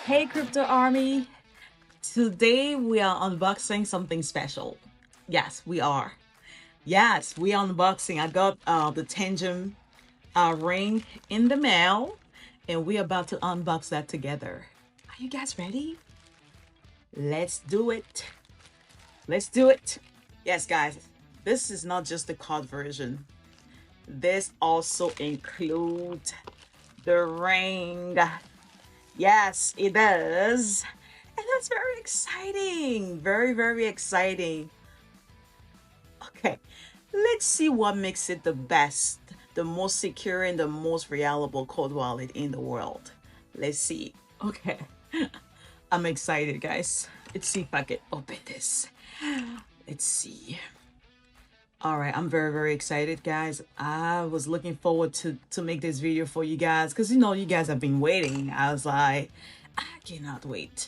Hey Crypto Army! Today we are unboxing something special. Yes, we are. Yes, we are unboxing. I got the Tangem ring in the mail, and we're about to unbox that together. Are you guys ready? Let's do it. Let's do it. Yes, guys, this is not just the card version. This also includes the ring. Yes, it does. And that's very exciting. Very, very exciting. Okay, let's see what makes it the best, the most secure, and the most reliable cold wallet in the world. Let's see. Okay, I'm excited, guys. Let's see if I can open this. Let's see. All right, I'm very, very excited, guys. I was looking forward to make this video for you guys because you guys have been waiting. I was like, I cannot wait.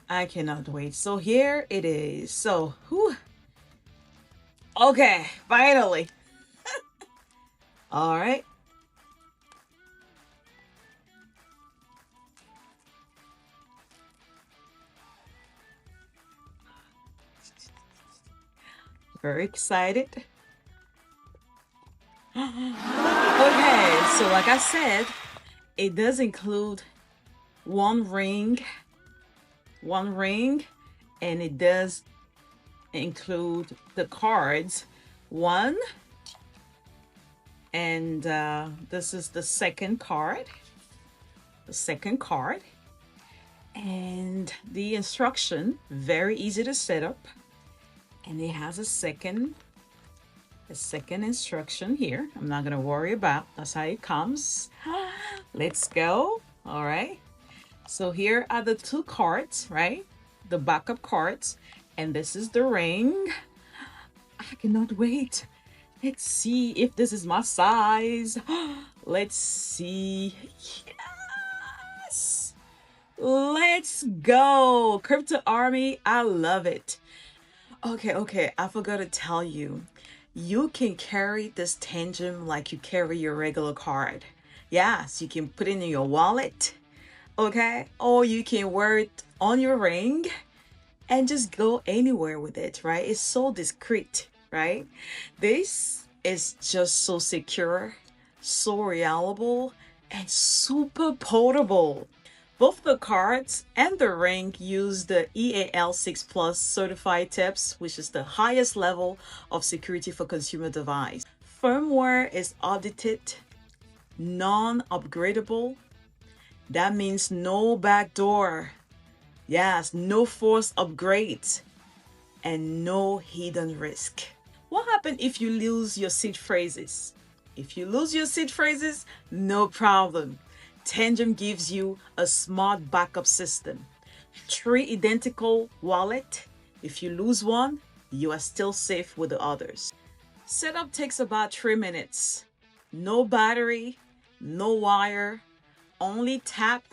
I cannot wait. So here it is. So, whew. Okay, finally. All right. Very excited. Okay, so like I said, it does include one ring, and it does include the cards. One, and this is the second card. The second card. And the instruction, very easy to set up. And it has a second instruction here. I'm not gonna worry about. That's how it comes. Let's go. All right. So here are the two cards, right? The backup cards, and this is the ring. I cannot wait. Let's see if this is my size. Let's see. Yes. Let's go. Crypto Army, I love it. Okay, I forgot to tell you. You can carry this Tangem like you carry your regular card. Yes, you can put it in your wallet, okay? Or you can wear it on your ring and just go anywhere with it, right? It's so discreet, right? This is just so secure, so reliable, and super portable. Both the cards and the ring use the EAL6 Plus certified tips, which is the highest level of security for consumer device. Firmware is audited, non-upgradable. That means no backdoor. Yes, no forced upgrades, and no hidden risk. What happens if you lose your seed phrases? If you lose your seed phrases, no problem. Tangem gives you a smart backup system. 3 identical wallet. If you lose one, you are still safe with the others. Setup takes about 3 minutes. No battery, no wire. Only tap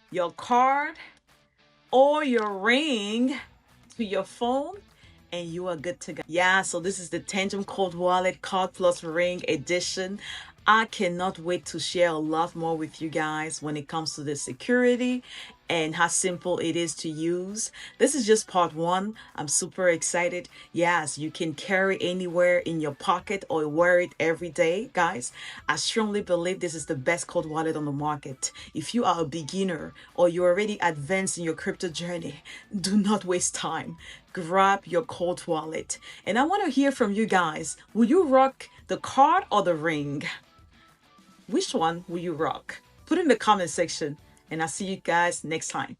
your card or your ring to your phone and you are good to go. Yeah, so this is the Tangem Cold Wallet Card Plus Ring Edition. I cannot wait to share a lot more with you guys when it comes to the security and how simple it is to use. This is just part one. I'm super excited. Yes, you can carry anywhere in your pocket or wear it every day, guys. I strongly believe this is the best cold wallet on the market. If you are a beginner or you're already advanced in your crypto journey, do not waste time. Grab your cold wallet. And I want to hear from you guys. Will you rock the card or the ring? Which one will you rock? Put in the comment section, and I'll see you guys next time.